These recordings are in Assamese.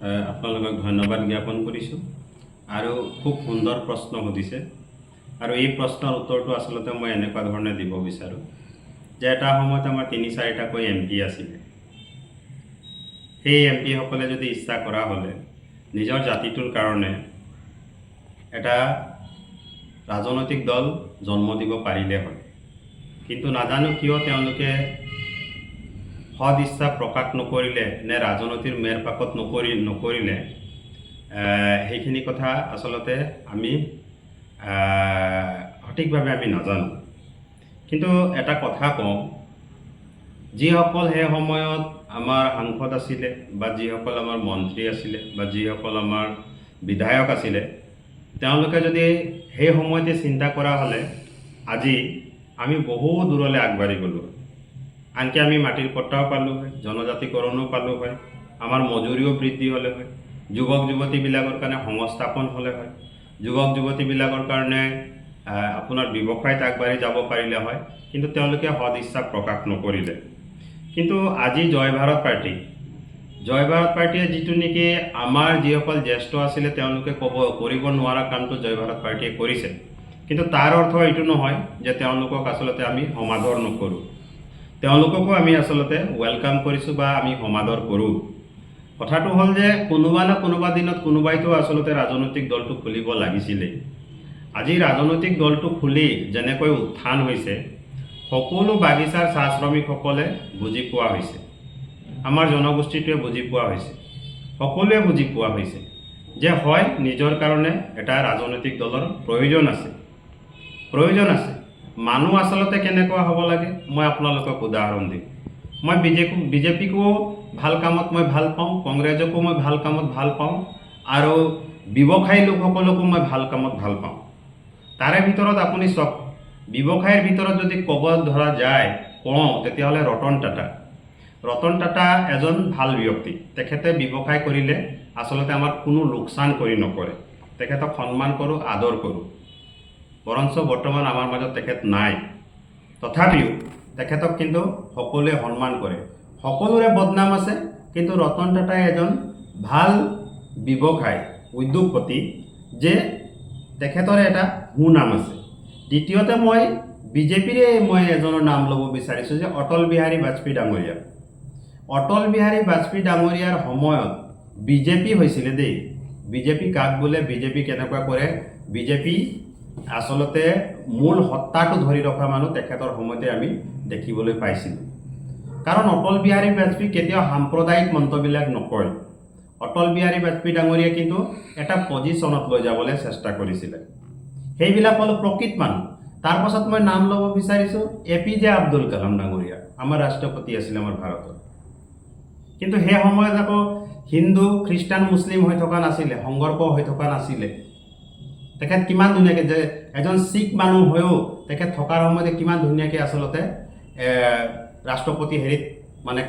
আপোনালোকক ধন্যবাদ জ্ঞাপন কৰিছোঁ আৰু খুব সুন্দৰ প্ৰশ্ন সুধিছে আৰু এই প্ৰশ্নৰ উত্তৰটো আচলতে মই এনেকুৱা ধৰণে দিব বিচাৰোঁ যে এটা সময়ত আমাৰ ৩-৪টাকৈ MP আছিলে। সেই MP সকলে যদি ইচ্ছা কৰা হ'লে নিজৰ জাতিটোৰ কাৰণে এটা ৰাজনৈতিক দল জন্ম দিব পাৰিলে হয়, কিন্তু নাজানো কিয় তেওঁলোকে সদ ইচ্ছা প্ৰকাশ নকৰিলে নে ৰাজনীতিৰ মেৰ পাকত নকৰিলে সেইখিনি কথা আচলতে আমি সঠিকভাৱে আমি নাজানো। কিন্তু এটা কথা কওঁ, যিসকল সেই সময়ত আমাৰ সাংসদ আছিলে বা যিসকল আমাৰ মন্ত্ৰী আছিলে বা যিসকল আমাৰ বিধায়ক আছিলে, তেওঁলোকে যদি সেই সময়তে চিন্তা কৰা হ'লে আজি আমি বহু দূৰলৈ আগবাঢ়ি গ'লোঁ। আনকি আমি মাটিৰ পট্টাও পালোঁ হয়, জনজাতিকৰণো পালোঁ হয়, আমাৰ মজুৰিও বৃদ্ধি হ'লে হয়, যুৱক যুৱতীবিলাকৰ কাৰণে সংস্থাপন হ'লে হয়, যুৱক যুৱতীবিলাকৰ কাৰণে আপোনাৰ ব্যৱসায়ত আগবাঢ়ি যাব পাৰিলে হয়, কিন্তু তেওঁলোকে সদ ইচ্ছা প্ৰকাশ নকৰিলে। কিন্তু আজি জয় ভাৰত পাৰ্টীয়ে যিটো নেকি আমাৰ যিসকল জ্যেষ্ঠ আছিলে তেওঁলোকে কৰিব নোৱাৰা কামটো জয় ভাৰত পাৰ্টীয়ে কৰিছে, কিন্তু তাৰ অৰ্থ এইটো নহয় যে তেওঁলোকক আচলতে আমি সমাদৰ নকৰোঁ। তেওঁলোককো আমি আচলতে ৱেলকাম কৰিছোঁ বা আমি সমাদৰ কৰোঁ। কথাটো হ'ল যে কোনোবা না কোনোবা দিনত কোনোবাইতো আচলতে ৰাজনৈতিক দলটো খুলিব লাগিছিলেই। আজি ৰাজনৈতিক দলটো খুলি যেনেকৈ উত্থান হৈছে, সকলো বাগিচাৰ চাহ শ্ৰমিকসকলে বুজি পোৱা হৈছে, আমাৰ জনগোষ্ঠীটোৱে বুজি পোৱা হৈছে, সকলোৱে বুজি পোৱা হৈছে যে হয় নিজৰ কাৰণে এটা ৰাজনৈতিক দলৰ প্ৰয়োজন আছে। মানুহ আচলতে কেনেকুৱা হ'ব লাগে মই আপোনালোকক উদাহৰণ দিম। মই বিজেপিকো ভাল কামত মই ভাল পাওঁ, কংগ্ৰেছকো মই ভাল কামত ভাল পাওঁ আৰু ব্যৱসায়ী লোকসকলকো মই ভাল কামত ভাল পাওঁ। তাৰে ভিতৰত আপুনি চাওক, ব্যৱসায়ৰ ভিতৰত যদি ক'ব ধৰা যায় তেতিয়াহ'লে ৰতন টাটা এজন ভাল ব্যক্তি। তেখেতে ব্যৱসায় কৰিলে আচলতে আমাৰ কোনো লোকচান কৰি নকৰে। তেখেতক সন্মান কৰোঁ, আদৰ কৰোঁ। বৰঞ্চ বৰ্তমান আমাৰ মাজত তেখেত নাই, তথাপিও তেখেতক কিন্তু সকলোৱে সন্মান কৰে। সকলোৰে বদনাম আছে, কিন্তু ৰতন টাটাই এজন ভাল ব্যৱসায় উদ্যোগপতি যে তেখেতৰ এটা সুনাম আছে। দ্বিতীয়তে মই বিজেপিৰে এজনৰ নাম ল'ব বিচাৰিছোঁ যে অটল বিহাৰী বাজপেয়ী ডাঙৰীয়া। অটল বিহাৰী বাজপেয়ী ডাঙৰীয়াৰ সময়ত বিজেপি হৈছিলে দেই। বিজেপি কাক বোলে, বিজেপি কেনেকুৱা কৰে, বিজেপি আচলতে মূল সত্তাটো ধৰি ৰখা মানুহ তেখেতৰ সময়তে আমি দেখিবলৈ পাইছিলোঁ। কাৰণ অটল বিহাৰী বাজপেয়ী কেতিয়াও সাম্প্ৰদায়িক মন্তব্যবিলাক নকয়। অটল বিহাৰী বাজপেয়ী ডাঙৰীয়া কিন্তু এটা পজিশ্যনত লৈ যাবলৈ চেষ্টা কৰিছিলে। সেইবিলাক হ'ল প্ৰকৃত মানুহ। তাৰ পাছত মই নাম ল'ব বিচাৰিছোঁ APJ আব্দুল কালাম ডাঙৰীয়া, আমাৰ ৰাষ্ট্ৰপতি আছিলে আমাৰ ভাৰতৰ। কিন্তু সেই সময়ত আকৌ হিন্দু খ্ৰীষ্টান মুছলিম হৈ থকা নাছিলে, সংঘৰ্ষ হৈ থকা নাছিলে। তেখেত কিমান ধুনীয়াকৈ, যে এজন শিখ মানুহ হৈও তেখেত থকাৰ সময়তে কিমান ধুনীয়াকৈ আচলতে ৰাষ্ট্ৰপতি হেৰিত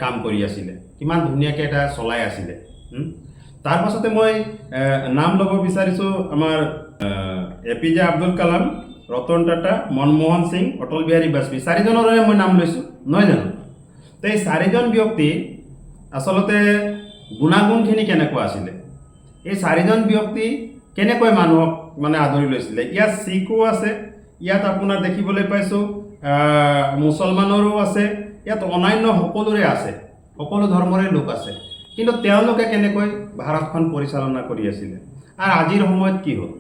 কাম কৰি আছিলে, কিমান ধুনীয়াকৈ এটা চলাই আছিলে। তাৰ পাছতে মই নাম ল'ব বিচাৰিছোঁ আমাৰ APJ আব্দুল কালাম, ৰতন টাটা, মনমোহন সিং, অটল বিহাৰী বাজপেয়ী, চাৰিজনৰে মই নাম লৈছোঁ, নহয় জানো? তো এই চাৰিজন ব্যক্তি আচলতে গুণাগুণখিনি কেনেকুৱা আছিলে, এই চাৰিজন ব্যক্তি কেনেকৈ মানুহক আদৰি লৈছিলে। ইয়াত শিখো আছে, ইয়াত আপোনাৰ দেখিবলৈ পাইছোঁ মুছলমানৰো আছে, ইয়াত অন্যান্য সকলোৰে আছে, সকলো ধৰ্মৰে লোক আছে। কিন্তু তেওঁলোকে কেনেকৈ ভাৰতখন পৰিচালনা কৰি আছিলে। আৰু আজিৰ সময়ত কি হ'ল,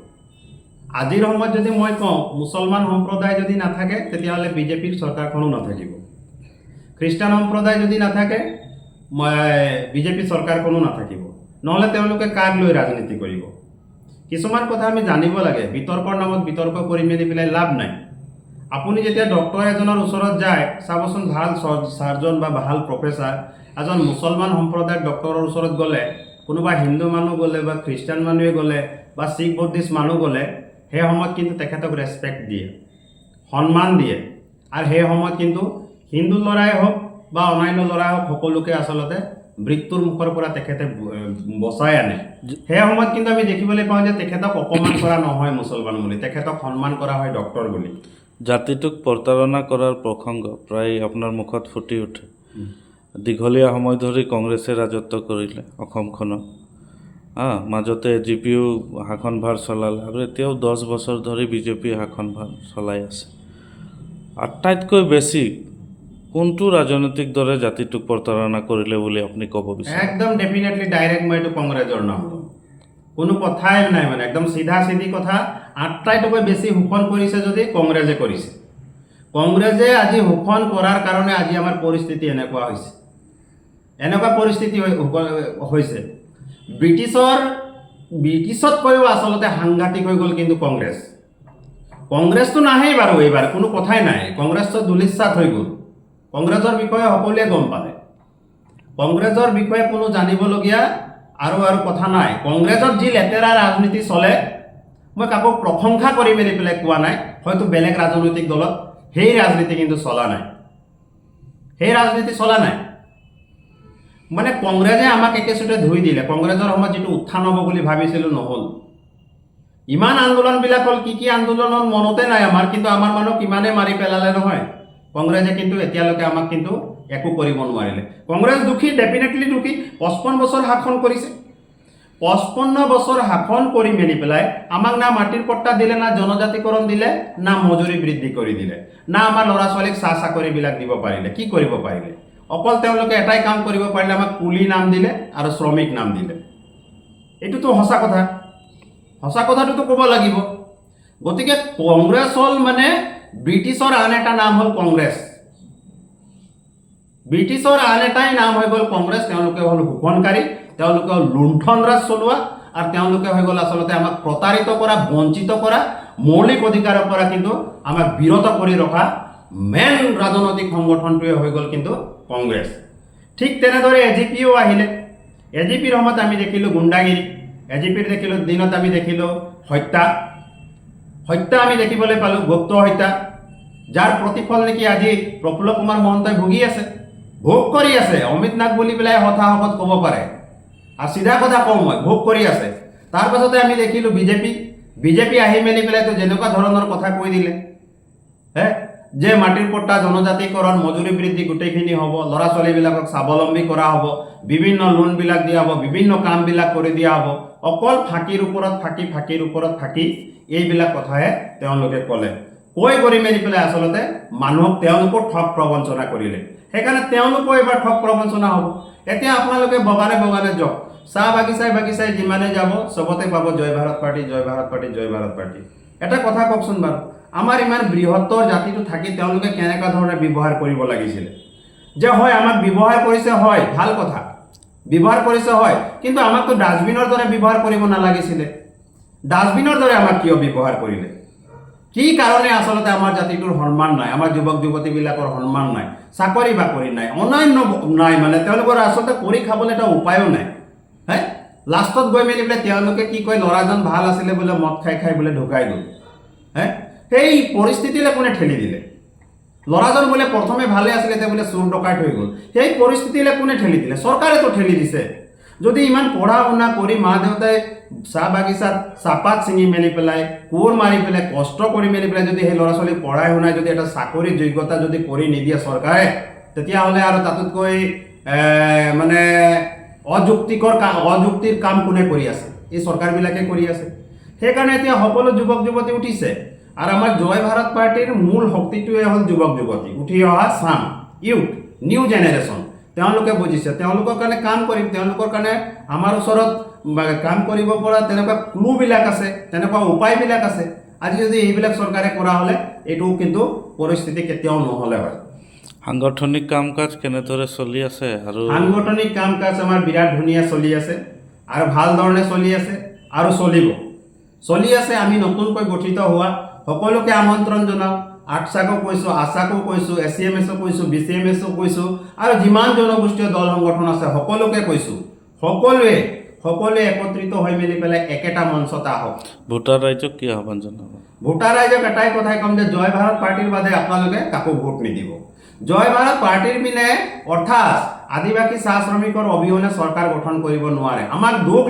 আজিৰ সময়ত যদি মই কওঁ মুছলমান সম্প্ৰদায় যদি নাথাকে তেতিয়াহ'লে বিজেপিৰ চৰকাৰখনো নাথাকিব। খ্ৰীষ্টান সম্প্ৰদায় যদি নাথাকে বিজেপি চৰকাৰখনো নাথাকিব। নহ'লে তেওঁলোকে কাক লৈ ৰাজনীতি কৰিব। কিছুমান কথা আমি জানিব লাগে। বিতৰ্কৰ নামত বিতৰ্ক কৰি মেলি পেলাই লাভ নাই। আপুনি যেতিয়া ডক্টৰ এজনৰ ওচৰত যায়, চাবচোন ভাল চাৰ্জন বা ভাল প্ৰফেচাৰ এজন মুছলমান সম্প্ৰদায়ৰ ডক্টৰৰ ওচৰত গ'লে, কোনোবা হিন্দু মানুহ গ'লে বা খ্ৰীষ্টান মানুহে গ'লে বা শিখ বুদ্ধিষ্ট মানুহ গ'লে, সেই সময়ত কিন্তু তেখেতক ৰেচপেক্ট দিয়ে, সন্মান দিয়ে। আৰু সেই সময়ত কিন্তু হিন্দু ল'ৰাই হওক বা অন্যান্য ল'ৰাই হওক সকলোকে আচলতে মৃত্যুৰ মুখৰ পৰা তেখেতে বচাই আনে। সেই সময়ত কিন্তু আমি দেখিবলৈ পাওঁ যে তেখেতক অপমান কৰা নহয় মুছলমান বুলি, তেখেতক সন্মান কৰা হয় ডক্টৰ বুলি। জাতিটোক প্ৰতাৰণা কৰাৰ প্ৰসংগ প্ৰায় আপোনাৰ মুখত ফুটি উঠে। দীঘলীয়া সময় ধৰি কংগ্ৰেছে ৰাজত্ব কৰিলে অসমখনত। মাজতে এজিপিও শাসনভাৰ চলালে আৰু এতিয়াও 10 বছৰ ধৰি বিজেপি শাসনভাৰ চলাই আছে। আটাইতকৈ বেছি কোনটো ৰাজনৈতিক দলে জাতিটোক প্ৰতাৰণা কৰিলে বুলি আপুনি ক'ব বিচাৰে? একদম ডেফিনেটলি ডাইৰেক্ট মই এইটো কংগ্ৰেছৰ নাম ল'ম। কোনো কথাই নাই, মানে একদম চিধা চিধি কথা। আটাইতকৈ বেছি শোষণ কৰিছে যদি কংগ্ৰেছে কৰিছে। কংগ্ৰেছে আজি শোষণ কৰাৰ কাৰণে আজি আমাৰ পৰিস্থিতি এনেকুৱা হৈছে। এনেকুৱা পৰিস্থিতি হৈছে ব্ৰিটিছতকৈও আচলতে সাংঘাতিক হৈ গ'ল কিন্তু কংগ্ৰেছ। কংগ্ৰেছটো নাহেই বাৰু এইবাৰ, কোনো কথাই নাই। কংগ্ৰেছটো ধূলিসাৎ হৈ গ'ল। কংগ্ৰেছৰ বিষয়ে সকলোৱে গম পালে। কংগ্ৰেছৰ বিষয়ে কোনো জানিবলগীয়া আৰু কথা নাই। কংগ্ৰেছত যি লেতেৰা ৰাজনীতি চলে, মই কাকো প্ৰশংসা কৰি মেলি পেলাই কোৱা নাই, হয়তো বেলেগ ৰাজনৈতিক দলত সেই ৰাজনীতি কিন্তু চলা নাই। সেই ৰাজনীতি চলা নাই। মানে কংগ্ৰেছে আমাক একেচোটে ধুই দিলে। কংগ্ৰেছৰ সময়ত যিটো উত্থান হ'ব বুলি ভাবিছিলোঁ, নহ'ল। ইমান আন্দোলনবিলাক হ'ল, কি আন্দোলন হ'ল মনতে নাই আমাৰ, কিন্তু আমাৰ মানুহ কিমানে মাৰি পেলালে নহয়। কংগ্ৰেছে কিন্তু এতিয়ালৈকে আমাক কিন্তু একো কৰিব নোৱাৰিলে। কংগ্ৰেছ দুখী, ডেফিনেটলি দুখী। 55 বছৰ শাসন কৰিছে। 55 বছৰ শাসন কৰি মেলি পেলাই আমাক না মাটিৰ পট্টা দিলে, না জনজাতিকৰণ দিলে, না মজুৰি বৃদ্ধি কৰি দিলে, না আমাৰ ল'ৰা ছোৱালীক চাকৰিবিলাক দিব পাৰিলে। কি কৰিব পাৰিলে? অকল তেওঁলোকে এটাই কাম কৰিব পাৰিলে, আমাক কুলি নাম দিলে আৰু শ্ৰমিক নাম দিলে। এইটোতো সঁচা কথা। সঁচা কথাটোতো ক'ব লাগিব। গতিকে কংগ্ৰেছ হ'ল মানে ব্ৰিটিছৰ আন এটা নাম হ'ল কংগ্ৰেছ। ব্ৰিটিছৰ আন এটাই নাম হৈ গ'ল কংগ্ৰেছ। তেওঁলোকে হ'ল শোষণকাৰী, তেওঁলোকে হ'ল লুণ্ঠন ৰাজ চলোৱা, আৰু তেওঁলোকে হৈ গ'ল আচলতে আমাক প্ৰতাৰিত কৰা, বঞ্চিত কৰা, মৌলিক অধিকাৰৰ পৰা কিন্তু আমাক বিৰত কৰি ৰখা মেইন ৰাজনৈতিক সংগঠনটোৱে হৈ গ'ল কিন্তু কংগ্ৰেছ। ঠিক তেনেদৰে এজিপিও আহিলে। এজিপিৰ সময়ত আমি দেখিলোঁ গুণ্ডাগিৰি, এজিপিৰ দিনত আমি দেখিলোঁ হত্যা আমি দেখিবলৈ পালোঁ, গুপ্ত হত্যা, যাৰ প্ৰতিফল নেকি আজি প্ৰফুল্ল কুমাৰ মহন্তই ভুগি আছে, ভোগ কৰি আছে। অমিত নাগ বুলি পেলাই হতাশত ক'ব পাৰে, আৰু চিধা কথা কওঁ মই, ভোগ কৰি আছে। তাৰ পাছতে আমি দেখিলোঁ বিজেপি আহি মেলি পেলাইতো যেনেকুৱা ধৰণৰ কথা কৈ দিলে, যে মাটিৰ পট্টা, জনজাতিকৰণ, মজুৰি বৃদ্ধি গোটেইখিনি হ'ব, ল'ৰা ছোৱালীবিলাকক স্বাৱলম্বী কৰা হ'ব, বিভিন্ন লোনবিলাক দিয়া হ'ব, বিভিন্ন কামবিলাক কৰি দিয়া হ'ব। অকল ফাঁকিৰ ওপৰত ফাঁকি এইবিলাক কথাহে তেওঁলোকে ক'লে। কৈ কৰি মেলি পেলাই আচলতে মানুহক তেওঁলোকক ঠগ প্ৰবঞ্চনা কৰিলে। সেইকাৰণে তেওঁলোকো এইবাৰ ঠগ প্ৰবঞ্চনা হ'ব। এতিয়া আপোনালোকে বগানে যাওক, চাহ বাগিচাই যিমানে যাব চবতে পাব জয় ভাৰত পাৰ্টি, জয় ভাৰত পাৰ্টি, জয় ভাৰত পাৰ্টি। এটা কথা কওকচোন বাৰু, আমাৰ ইমান বৃহত্তৰ জাতিটো থাকি তেওঁলোকে কেনেকুৱা ধৰণে ব্যৱহাৰ কৰিব লাগিছিলে? যে হয় আমাক ব্যৱহাৰ কৰিছে, হয় ভাল কথা, ব্যৱহাৰ কৰিছে হয়, কিন্তু আমাকতো ডাষ্টবিনৰ দৰে ব্যৱহাৰ কৰিব নালাগিছিলে। ডাষ্টবিনৰ দৰে আমাক কিয় ব্যৱহাৰ কৰিলে? কি কাৰণে আচলতে আমাৰ জাতিটোৰ সন্মান নাই, আমাৰ যুৱক যুৱতীবিলাকৰ সন্মান নাই, চাকৰি বাকৰি নাই, অন্যান্য নাই, মানে তেওঁলোকৰ আচলতে কৰি খাবলৈ এটা উপায়ো নাই। লাষ্টত গৈ মেলি পেলাই তেওঁলোকে কি কয়, ল'ৰাজন ভাল আছিলে বোলে, মদ খাই বোলে ঢুকাই গ'ল। সেই পৰিস্থিতিলৈ কোনে ঠেলি দিলে? ল'ৰাজন বোলে প্ৰথমে ভালে আছিলে, এতিয়া বোলে চোৰ ডকাইত হৈ গ'ল। সেই পৰিস্থিতিলৈ কোনে ঠেলি দিলে? চৰকাৰেতো ঠেলি দিছে। যদি ইমান পঢ়া শুনা কৰি মা দেউতাই চাহ বাগিচাত চাহপাত ছিঙি মেলি পেলাই, কোৰ মাৰি পেলাই, কষ্ট কৰি মেলি পেলাই যদি সেই ল'ৰা ছোৱালীক পঢ়াই শুনাই যদি এটা চাকৰিৰ যোগ্যতা যদি কৰি নিদিয়ে চৰকাৰে, তেতিয়াহ'লে আৰু তাতোতকৈ মানে অযুক্তিৰ কাম কোনে কৰি আছে? এই চৰকাৰবিলাকে কৰি আছে। সেইকাৰণে এতিয়া সকলো যুৱক যুৱতী উঠিছে, আৰু আমাৰ জয় ভাৰত পাৰ্টিৰ মূল শক্তিটোৱে হ'ল যুৱক যুৱতী, উঠি অহা চাম, ইউথ, নিউ জেনেৰেশ্যন। তেওঁলোকে বুজিছে, তেওঁলোকৰ কাৰণে কাম কৰিম, তেওঁলোকৰ কাৰণে আমাৰ ওচৰত কাম কৰিব পৰা তেনেকুৱা ক্লুবিলাক আছে, তেনেকুৱা উপায়বিলাক আছে। আজি যদি এইবিলাক চৰকাৰে কৰা হ'লে এইটো কিন্তু পৰিস্থিতি কেতিয়াও নহ'লে হয়। সাংগঠনিক কাম কাজ কেনেদৰে চলি আছে? আৰু সাংগঠনিক কাম কাজ আমাৰ বিৰাট ধুনীয়া চলি আছে, আৰু ভাল ধৰণে চলি আছে, আৰু চলি আছে। আমি নতুনকৈ গঠিত হোৱা সকলোকে আমন্ত্ৰণ জনাওঁ। আটচাকো কৈছোঁ, আছাকো কৈছোঁ, SCMSো কৈছোঁ, BCMSো কৈছোঁ, আৰু যিমান জনগোষ্ঠীয় দল সংগঠন আছে সকলোকে কৈছোঁ, সকলোৱে একত্ৰিত হৈ মেলি পেলাই একেটা মঞ্চত আহক। ভোটাৰ ৰাইজক কি আহ্বান জনাব? ভোটাৰ ৰাইজক এটাই কথাই ক'ম যে জয় ভাৰত পাৰ্টিৰ বাদে আপোনালোকে কাকো ভোট নিদিব। জয় ভাৰত পাৰ্টিৰ পিনে অৰ্থাৎ আদিবাসী চাহ শ্ৰমিকৰ অবিহনে চৰকাৰ গঠন কৰিব নোৱাৰে। আমাক দুখ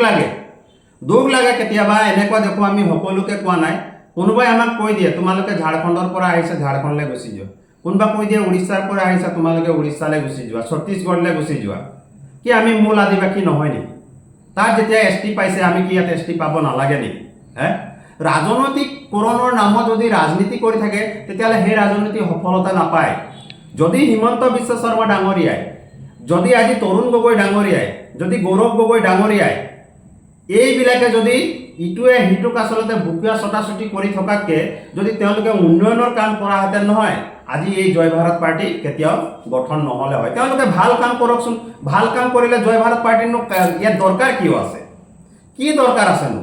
লাগে কেতিয়াবা এনেকুৱা দেখো, আমি সকলোকে কোৱা নাই, কোনোবাই আমাক কৈ দিয়ে তোমালোকে ঝাৰখণ্ডৰ পৰা আহিছে, ঝাৰখণ্ডলৈ গুচি যোৱা। কোনোবা কৈ দিয়ে উৰিষ্যাৰ পৰা আহিছে, তোমালোকে উৰিষ্যালৈ গুচি যোৱা, ছত্তীশগড়লৈ গুচি যোৱা। কি আমি মূল আদিবাসী নহয় নেকি? তাত যেতিয়া ST পাইছে আমি কি ইয়াত ST পাব নালাগে নেকি? ৰাজনৈতিককৰণৰ নামত যদি ৰাজনীতি কৰি থাকে তেতিয়াহ'লে সেই ৰাজনীতি সফলতা নাপায়। যদি হিমন্ত বিশ্ব শৰ্মা ডাঙৰীয়াই, যদি আজি তৰুণ গগৈ ডাঙৰীয়াই, যদি গৌৰৱ গগৈ ডাঙৰীয়াই এইবিলাকে যদি ইটোৱে সিটোক আচলতে বুকুয়া ছটাছটি কৰি থকাতকৈ যদি তেওঁলোকে উন্নয়নৰ কাম কৰাহেঁতেন নহয়, আজি এই জয় ভাৰত পাৰ্টি কেতিয়াও গঠন নহ'লে হয়। তেওঁলোকে ভাল কাম কৰকচোন, ভাল কাম কৰিলে জয় ভাৰত পাৰ্টিনো ইয়াত দৰকাৰ কিয় আছে? কি দৰকাৰ আছেনো?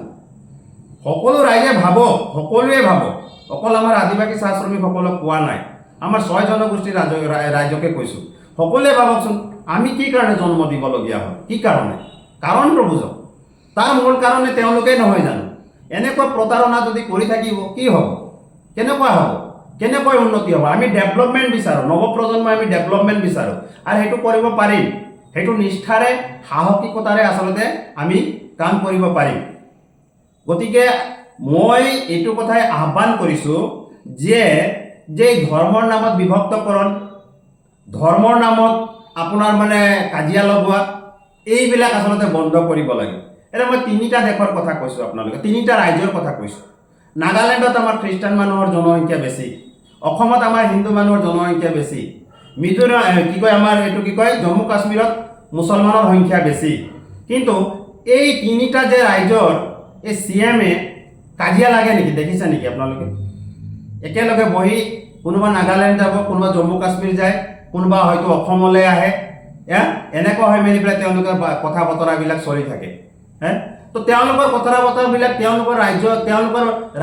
সকলো ৰাইজে ভাবক, সকলোৱে ভাবক, অকল আমাৰ আদিবাসী চাহ শ্ৰমিকসকলক কোৱা নাই, আমাৰ 6 জনগোষ্ঠীৰ ৰাইজকে কৈছোঁ। সকলোৱে ভাবকচোন আমি কি কাৰণে জন্ম দিবলগীয়া হয়, কি কাৰণে? কাৰণটো বুজক। তাৰ মূল কাৰণে তেওঁলোকেই নহয় জানো? এনেকুৱা প্ৰতাৰণা যদি কৰি থাকিব কি হ'ব? কেনেকুৱা হ'ব? কেনেকৈ উন্নতি হ'ব? আমি ডেভেলপমেণ্ট বিচাৰোঁ, নৱপ্ৰজন্মই আমি ডেভেলপমেণ্ট বিচাৰোঁ, আৰু সেইটো কৰিব পাৰিম। সেইটো নিষ্ঠাৰে সাহসিকতাৰে আচলতে আমি কাম কৰিব পাৰিম। গতিকে মই এইটো কথাই আহ্বান কৰিছোঁ যে ধৰ্মৰ নামত বিভক্তকৰণ, ধৰ্মৰ নামত আপোনাৰ কাজিয়া লগোৱা, এইবিলাক আচলতে বন্ধ কৰিব লাগে। এতিয়া মই 3টা দেশৰ কথা কৈছোঁ আপোনালোকে, 3টা ৰাজ্যৰ কথা কৈছোঁ। নাগালেণ্ডত আমাৰ খ্ৰীষ্টান মানুহৰ জনসংখ্যা বেছি, অসমত আমাৰ হিন্দু মানুহৰ জনসংখ্যা বেছি, মিজোৰাম আমাৰ জম্মু কাশ্মীৰত মুছলমানৰ সংখ্যা বেছি। কিন্তু এই 3টা যে ৰাজ্যৰ এই CMে কাজিয়া লাগে নেকি? দেখিছে নেকি আপোনালোকে? একেলগে বহি কোনোবা নাগালেণ্ড যাব, কোনোবা জম্মু কাশ্মীৰ যায়, কোনোবা হয়তো অসমলৈ আহে, এনেকুৱা হৈ মেলি পেলাই তেওঁলোকে কথা বতৰাবিলাক চলি থাকে। তো তেওঁলোকৰ কথা বতৰাবিলাক তেওঁলোকৰ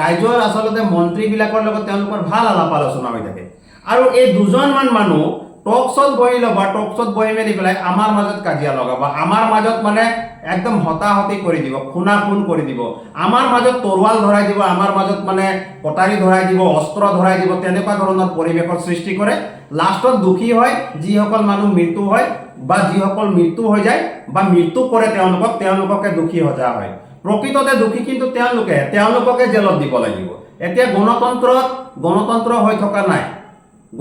ৰাজ্যৰ আচলতে মন্ত্ৰীবিলাকৰ লগত তেওঁলোকৰ ভাল আলাপ আলোচনা হৈ থাকে। আৰু এই 2জনমান মানুহ টকশ্বত বহি ল'ব, টকশ্বত বহি মেলি পেলাই আমাৰ মাজত কাজিয়া লগাব, আমাৰ মাজত একদম হতাহতি কৰি দিব, খুনাখুন কৰি দিব, আমাৰ মাজত তৰোৱাল ধৰাই দিব, আমাৰ মাজত কটাৰী ধৰাই দিব, অস্ত্ৰ ধৰাই দিব, তেনেকুৱা ধৰণৰ পৰিৱেশৰ সৃষ্টি কৰে। লাষ্টত দুখী হয় যিসকল মানুহ মৃত্যু হয়, বা যিসকল মৃত্যু হৈ যায় বা মৃত্যু কৰে তেওঁলোককে দুখী সজা হয়। প্ৰকৃততে দুখী কিন্তু তেওঁলোককে জেলত দিব লাগিব। এতিয়া গণতন্ত্ৰ হৈ থকা নাই,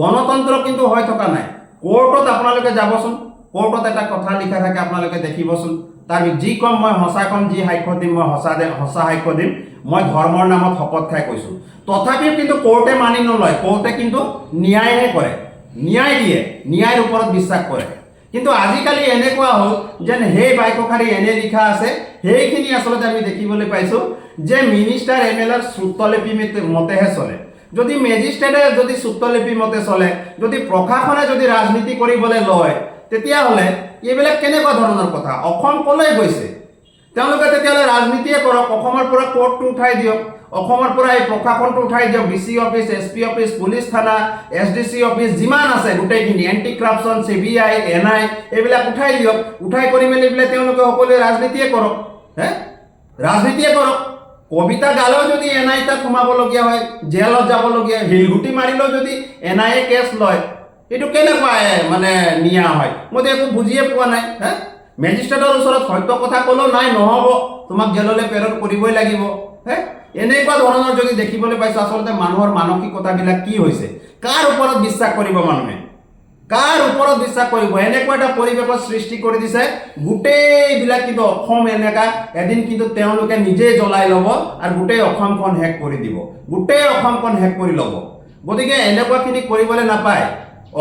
গণতন্ত্ৰ কিন্তু হৈ থকা নাই। কোৰ্টত আপোনালোকে যাবচোন, কোৰ্টত এটা কথা লিখা থাকে, আপোনালোকে দেখিবচোন। তাৰ যি কম মই সঁচা কম, যি সাক্ষ্য দিম মই সঁচা সাক্ষ্য দিম, মই ধৰ্মৰ নামত শপত খাই কৈছোঁ। তথাপিও কিন্তু কোৰ্টে মানি নলয়, কোৰ্টে কিন্তু ন্যায়হে কৰে, ন্যায় দিয়ে, ন্যায়ৰ ওপৰত বিশ্বাস কৰে। কিন্তু আজিকালি এনেকুৱা হ'ল যেন সেই বাক্যশাৰী এনে লিখা আছে, সেইখিনি আচলতে আমি দেখিবলৈ পাইছোঁ যে মিনিষ্টাৰ MLAৰ শ্ৰুতলিপি মতেহে চলে। যদি মেজিষ্ট্ৰেটে যদি শ্ৰুতলিপি মতে চলে, যদি প্ৰশাসনে যদি ৰাজনীতি কৰিবলৈ লয়, তেতিয়াহ'লে এইবিলাক কেনেকুৱা ধৰণৰ কথা? অসম কলৈ গৈছে? তেওঁলোকে তেতিয়াহ'লে ৰাজনীতিয়ে কৰক, অসমৰ পৰা কোৰ্টটো উঠাই দিয়ক, অসমৰ পৰা এই প্ৰশাসনটো উঠাই দিয়ক, DC office, SP office, police থানা, SDC অফিচ যিমান আছে গোটেইখিনি, এণ্টি কৰাপশ্যন, CBI, NI এইবিলাক উঠাই দিয়ক, উঠাই কৰি মেলি পেলাই তেওঁলোকে সকলোৱে ৰাজনীতিয়ে কৰক, ৰাজনীতিয়ে কৰক। কবিতা গালেও যদি NI তাত সোমাবলগীয়া হয়, জেলত যাবলগীয়া, শিলগুটি মাৰিলেও যদি NIয়ে কেছ লয়, এইটো কেনেকুৱা নিয়া হয়? মইতো একো বুজিয়ে পোৱা নাই। মেজিষ্ট্ৰেটৰ ওচৰত সত্য কথা ক'লেও নাই, নহ'ব, তোমাক জেললৈ প্ৰেৰণ কৰিবই লাগিব। এনেকুৱা ধৰণৰ যদি দেখিবলৈ পাইছোঁ, আচলতে মানুহৰ মানসিকতাবিলাক কি হৈছে? কাৰ ওপৰত বিশ্বাস কৰিব মানুহে? কাৰ ওপৰত বিশ্বাস কৰিব? এনেকুৱা এটা পৰিৱেশৰ সৃষ্টি কৰি দিছে, গোটেইবিলাক কিন্তু অসম এদিন কিন্তু তেওঁলোকে নিজেই জ্বলাই ল'ব আৰু গোটেই অসমখন শেষ কৰি দিব, গোটেই অসমখন শেষ কৰি ল'ব। গতিকে এনেকুৱাখিনি কৰিবলৈ নাপায়।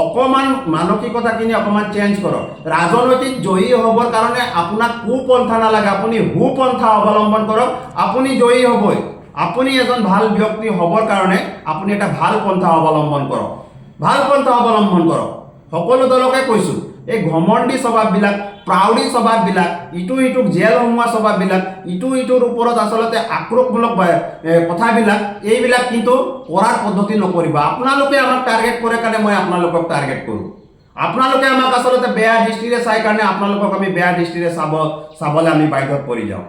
অকণমান মানসিকতাখিনি অকণমান চেঞ্জ কৰক। ৰাজনৈতিক জয়ী হ'বৰ কাৰণে আপোনাক কুপন্থা নালাগে, আপুনি সুপন্থা অৱলম্বন কৰক, আপুনি জয়ী হ'বই। আপুনি এজন ভাল ব্যক্তি হ'বৰ কাৰণে আপুনি এটা ভাল পন্থা অৱলম্বন কৰক, ভাল পন্থা অৱলম্বন কৰক। সকলো দলকে কৈছোঁ, এই ঘমণ্ডি স্বভাৱবিলাক, প্ৰাউডি স্বভাৱবিলাক, ইটোক জেল সোমোৱা স্বভাৱবিলাক, ইটোৰ ওপৰত আচলতে আক্ৰোশমূলক কথাবিলাক, এইবিলাক কিন্তু কৰাৰ পদ্ধতি নকৰিব। আপোনালোকে আমাক টাৰ্গেট কৰে কাৰণে মই আপোনালোকক টাৰ্গেট কৰোঁ। আপোনালোকে আমাক আচলতে বেয়া দৃষ্টিৰে চাই কাৰণে আপোনালোকক আমি বেয়া দৃষ্টিৰে চাবলৈ আমি বাধ্যত পৰি যাওঁ।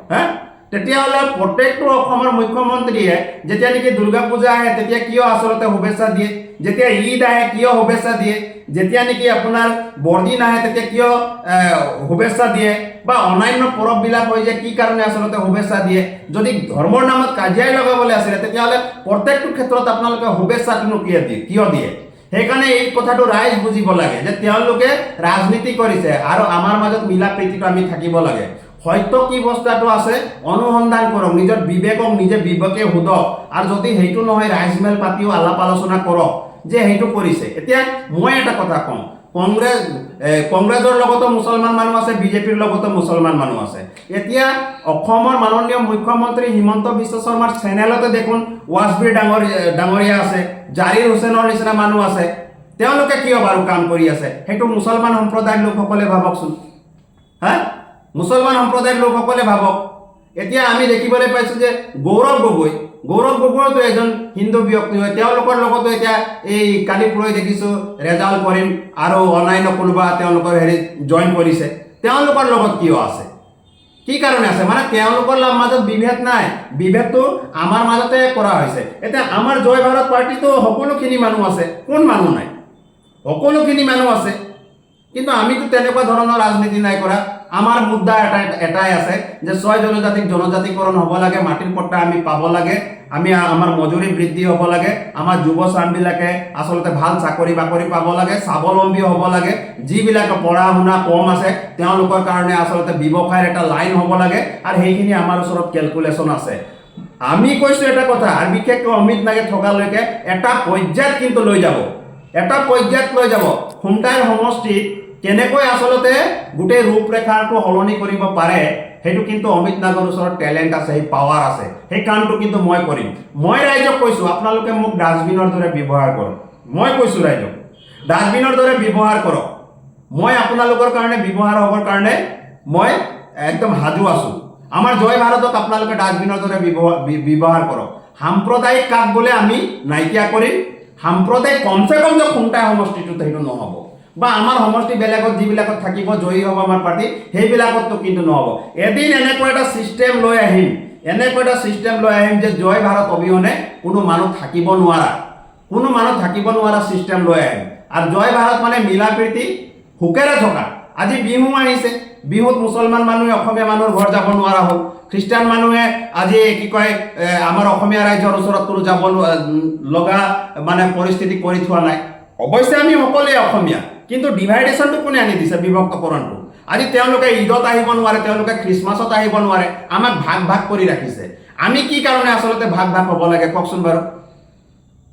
তেতিয়াহ'লে প্ৰত্যেকটো অসমৰ মুখ্যমন্ত্ৰীয়ে যেতিয়া নেকি দুৰ্গা পূজা আহে তেতিয়া কিয় আচলতে শুভেচ্ছা দিয়ে, যেতিয়া ঈদ আহে কিয় শুভেচ্ছা দিয়ে, যেতিয়া নেকি আপোনাৰ বৰদিন আহে তেতিয়া কিয় শুভেচ্ছা দিয়ে, বা অন্যান্য পৰৱবিলাক হৈ যে কি কাৰণে আচলতে শুভেচ্ছা দিয়ে? যদি ধৰ্মৰ নামত কাজিয়াই লগাবলৈ আছিলে তেতিয়াহ'লে প্ৰত্যেকটো ক্ষেত্ৰত আপোনালোকে শুভেচ্ছাটোনো কিয় দিয়ে? সেইকাৰণে এই কথাটো ৰাইজ বুজিব লাগে যে তেওঁলোকে ৰাজনীতি কৰিছে আৰু আমাৰ মাজত মিলা প্ৰীতিটো আমি থাকিব লাগে। সত্য কি বস্তুটো আছে অনুসন্ধান কৰক, নিজৰ বিবেকক নিজে বিবেকে সোধক, আৰু যদি সেইটো নহয় ৰাইজমেল পাতিও আলাপ আলোচনা কৰক যে সেইটো কৰিছে। এতিয়া মই এটা কথা কওঁ, কংগ্ৰেছৰ লগতো মুছলমান মানুহ আছে, বিজেপিৰ লগতো মুছলমান মানুহ আছে। এতিয়া অসমৰ মাননীয় মুখ্যমন্ত্ৰী হিমন্ত বিশ্ব শৰ্মাৰ চেনেলতে দেখোন ৱাজবীৰ ডাঙৰীয়া আছে, জাৰিৰ হুছেইনৰ নিচিনা মানুহ আছে। তেওঁলোকে কিয় বাৰু কাম কৰি আছে সেইটো মুছলমান সম্প্ৰদায়ৰ লোকসকলে ভাবকচোন। হা, মুছলমান সম্প্ৰদায়ৰ লোকসকলে ভাবক। এতিয়া আমি দেখিবলৈ পাইছোঁ যে গৌৰৱ গগৈতো এজন হিন্দু ব্যক্তি হয়, তেওঁলোকৰ লগতো এতিয়া এই কালি পৰহি দেখিছোঁ ৰেজাউল কৰিম আৰু অন্যান্য কোনোবা তেওঁলোকৰ হেৰিত জইন কৰিছে। তেওঁলোকৰ লগত কিয় আছে, কি কাৰণে আছে? মানে তেওঁলোকৰ মাজত বিভেদ নাই, বিভেদটো আমাৰ মাজতে কৰা হৈছে। এতিয়া আমাৰ জয় ভাৰত পাৰ্টিটো সকলোখিনি মানুহ আছে, কোন মানুহ নাই? সকলোখিনি মানুহ আছে, কিন্তু আমিতো তেনেকুৱা ধৰণৰ ৰাজনীতি নাই কৰা। আমাৰ মুদ্দা এটাই আছে যে 6 জনজাতিক জনজাতিকৰণ হ'ব লাগে, মাটিৰ পট্টা আমি পাব লাগে, আমাৰ মজুৰি বৃদ্ধি হ'ব লাগে, আমাৰ যুৱ চামবিলাকে আচলতে ভাল চাকৰি বাকৰি পাব লাগে, স্বাৱলম্বী হ'ব লাগে, যিবিলাকে পঢ়া শুনা কম আছে তেওঁলোকৰ কাৰণে আচলতে ব্যৱসায়ৰ এটা লাইন হ'ব লাগে, আৰু সেইখিনি আমাৰ ওচৰত কেলকুলেশ্যন আছে। আমি কৈছোঁ এটা কথা, আৰু বিশেষকৈ অমিত নাগে থকালৈকে এটা পৰ্যায়ত কিন্তু লৈ যাব, এটা পৰ্যায়ত লৈ যাব। খুমটাই সমষ্টিত কেনেকৈ আচলতে গোটেই ৰূপৰেখাটো সলনি কৰিব পাৰে সেইটো কিন্তু অমিত নাগৰ ওচৰত টেলেণ্ট আছে, সেই পাৱাৰ আছে, সেই কামটো কিন্তু মই কৰিম। মই ৰাইজক কৈছোঁ আপোনালোকে মোক ডাষ্টবিনৰ দৰে ব্যৱহাৰ কৰক। মই কৈছোঁ ৰাইজক ডাষ্টবিনৰ দৰে ব্যৱহাৰ কৰক। মই আপোনালোকৰ কাৰণে ব্যৱহাৰ হ'বৰ কাৰণে মই একদম সাজু আছোঁ। আমাৰ জয় ভাৰতক আপোনালোকে ডাষ্টবিনৰ দৰে ব্যৱহাৰ কৰক। সাম্প্ৰদায়িক কাক বোলে আমি নাইকিয়া কৰিম, সাম্প্ৰদায়িক কমচে কম যে খুমটাই সমষ্টিটোত সেইটো নহ'ব, বা আমাৰ সমষ্টি বেলেগত যিবিলাকত থাকিব জয়ী হ'ব আমাৰ পাৰ্টি সেইবিলাকততো কিন্তু নহ'ব। এদিন এনেকুৱা এটা ছিষ্টেম লৈ আহিম, যে জয় ভাৰত অবিহনে কোনো মানুহ থাকিব নোৱাৰা ছিষ্টেম লৈ আহিম। আৰু জয় ভাৰত মানে মিলা প্ৰীতি সুখেৰে থকা। আজি বিহু আহিছে, বিহুত মুছলমান মানুহে অসমীয়া মানুহৰ ঘৰ যাব নোৱাৰা হ'ল, খ্ৰীষ্টান মানুহে আজি কি কয় আমাৰ অসমীয়া ৰাইজৰ ওচৰত কোনো যাব লগা মানে পৰিস্থিতি কৰি থোৱা নাই। অৱশ্যে আমি সকলোৱে অসমীয়া, কিন্তু ডিভাইডেশ্যনটো কোনে আনি দিছে? বিভক্তকৰণটো। আজি তেওঁলোকে ঈদত আহিব নোৱাৰে, তেওঁলোকে খ্ৰীষ্টমাছত আহিব নোৱাৰে, আমাক ভাগ কৰি ৰাখিছে। আমি কি কাৰণে আচলতে ভাগ হ'ব লাগে কওকচোন বাৰু?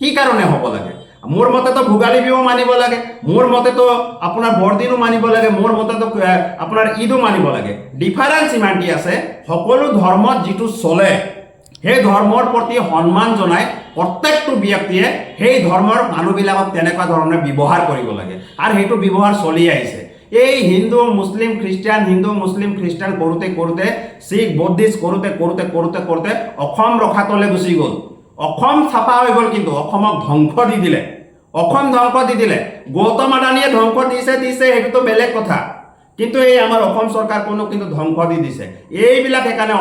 কি কাৰণে হ'ব লাগে? মোৰ মতেতো ভোগালী বিহু মানিব লাগে, মোৰ মতেতো আপোনাৰ বৰদিনো মানিব লাগে, মোৰ মতেতো আপোনাৰ ঈদো মানিব লাগে। ডিফাৰেঞ্চ ইমানটি আছে, সকলো ধৰ্মত যিটো চলে সেই ধৰ্মৰ প্ৰতি সন্মান জনাই প্ৰত্যেকটো ব্যক্তিয়ে সেই ধৰ্মৰ মানুহবিলাকক তেনেকুৱা ধৰণে ব্যৱহাৰ কৰিব লাগে, আৰু সেইটো ব্যৱহাৰ চলি আহিছে। এই হিন্দু মুছলিম খ্ৰীষ্টান কৰোঁতে শিখ বৌদ্ধিষ্ট কৰোঁতে অসম ৰখাতলৈ গুচি গ'ল। অসম চাফা হৈ গ'ল, কিন্তু অসমক ধ্বংস দি দিলে। গৌতম আদানীয়ে ধ্বংস দিছে সেইটোতো বেলেগ কথা, কিন্তু এই আমাৰ অসম চৰকাৰখনো কিন্তু ধ্বংস দি দিছে। এইবিলাক সেইকাৰণে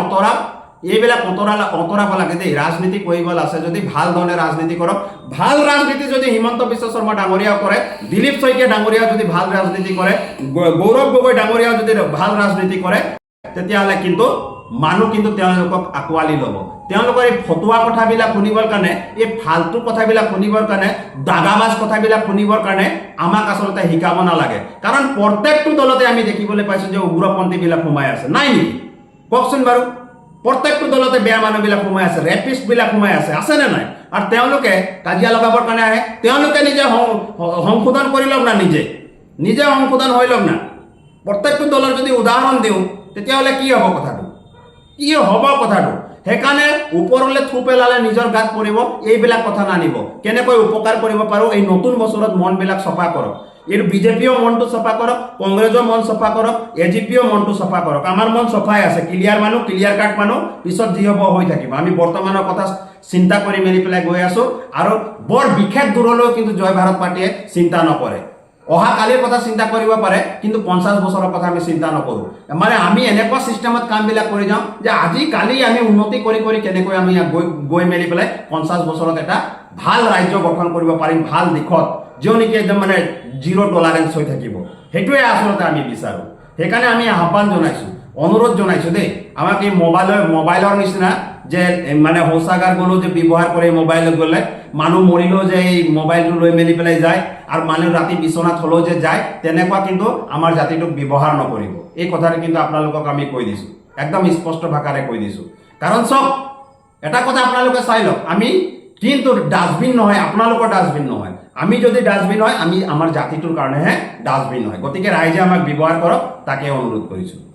এইবিলাক অঁতৰাব লাগে দেই। ৰাজনীতি কৰিব আছে যদি ভাল ধৰণে ৰাজনীতি কৰক। ভাল ৰাজনীতি যদি হিমন্ত বিশ্ব শৰ্মা ডাঙৰীয়াও কৰে, দিলীপ শইকীয়া ডাঙৰীয়াও যদি ভাল ৰাজনীতি কৰে, গৌৰৱ গগৈ ডাঙৰীয়াও যদি ভাল ৰাজনীতি কৰে, তেতিয়াহ'লে কিন্তু মানুহ কিন্তু তেওঁলোকক আঁকোৱালি ল'ব। তেওঁলোকৰ এই ফটুৱা কথাবিলাক শুনিবৰ কাৰণে, এই ফাল্টু কথাবিলাক শুনিবৰ কাৰণে, দাগাবাজ কথাবিলাক শুনিবৰ কাৰণে আমাক আচলতে শিকাব নালাগে। কাৰণ প্ৰত্যেকটো দলতে আমি দেখিবলৈ পাইছোঁ যে উগ্ৰপন্থীবিলাক সোমাই আছে, নাই নেকি? কওকচোন বাৰু। প্ৰত্যেকটো দলতে বেয়া মানুহবিলাক সোমাই আছে, ৰেপিষ্টবিলাক সোমাই আছেনে নাই? আৰু তেওঁলোকে কাজিয়া লগাবৰ কাৰণে আহে। তেওঁলোকে নিজে সংশোধন কৰি লওক না, নিজে সংশোধন হৈ লওক না। প্ৰত্যেকটো দলৰ যদি উদাহৰণ দিওঁ তেতিয়াহ'লে কি হ'ব কথাটো? সেইকাৰণে ওপৰলৈ থু পেলালে নিজৰ গাত পৰিব, এইবিলাক কথা নানিব। কেনেকৈ উপকাৰ কৰিব পাৰোঁ, এই নতুন বছৰত মনবিলাক চফা কৰক। এই বিজেপিও মনটো চফা কৰক, কংগ্ৰেছৰ মন চফা কৰক, এজিপিও মনটো চফা কৰক। আমাৰ মন চফাই আছে, ক্লিয়াৰ কাট মানুহ, পিছত যি হ'ব হৈ থাকিব। আমি বৰ্তমানৰ কথা চিন্তা কৰি মেলি পেলাই গৈ আছোঁ, আৰু বৰ বিশেষ দূৰলৈও কিন্তু জয় ভাৰত পাৰ্টিয়ে চিন্তা নকৰে। অহা কালিৰ কথা চিন্তা কৰিব পাৰে, কিন্তু 50 বছৰৰ কথা আমি চিন্তা নকৰোঁ। মানে আমি এনেকুৱা চিষ্টেমত কামবিলাক কৰি যাওঁ যে আজি কালি আমি উন্নতি কৰি কেনেকৈ আমি গৈ মেলি পেলাই 50 বছৰত এটা ভাল ৰাজ্য গঠন কৰিব পাৰিম, ভাল দিশত, যিও নেকি একদম মানে জিৰ' টলাৰেঞ্চ হৈ থাকিব। সেইটোৱে আচলতে আমি বিচাৰোঁ। সেইকাৰণে আমি আহ্বান জনাইছোঁ, অনুৰোধ জনাইছোঁ দেই, আমাক এই মোবাইলৰ নিচিনা যে মানে শৌচাগাৰ গ'লেও যে ব্যৱহাৰ কৰে, মোবাইলত গ'লে মানুহ মৰিলেও যে এই মোবাইলটো লৈ মেলি পেলাই যায়, আৰু মানুহ ৰাতি বিচনাত হ'লেও যে যায়, তেনেকুৱা কিন্তু আমাৰ জাতিটোক ব্যৱহাৰ নকৰিব। এই কথাটো কিন্তু আপোনালোকক আমি কৈ দিছোঁ। একদম স্পষ্ট ভাষাৰে কৈ দিছোঁ। কাৰণ চাওক, এটা কথা আপোনালোকে চাই লওক, আমি কিন্তু ডাষ্টবিন নহয়, আপোনালোকৰ ডাষ্টবিন নহয়। আমি যদি ডাষ্টবিন হয়, আমি আমাৰ জাতিটোৰ কাৰণেহে ডাষ্টবিন হয়। গতিকে ৰাইজে আমাক ব্যৱহাৰ কৰক, তাকে অনুৰোধ কৰিছোঁ।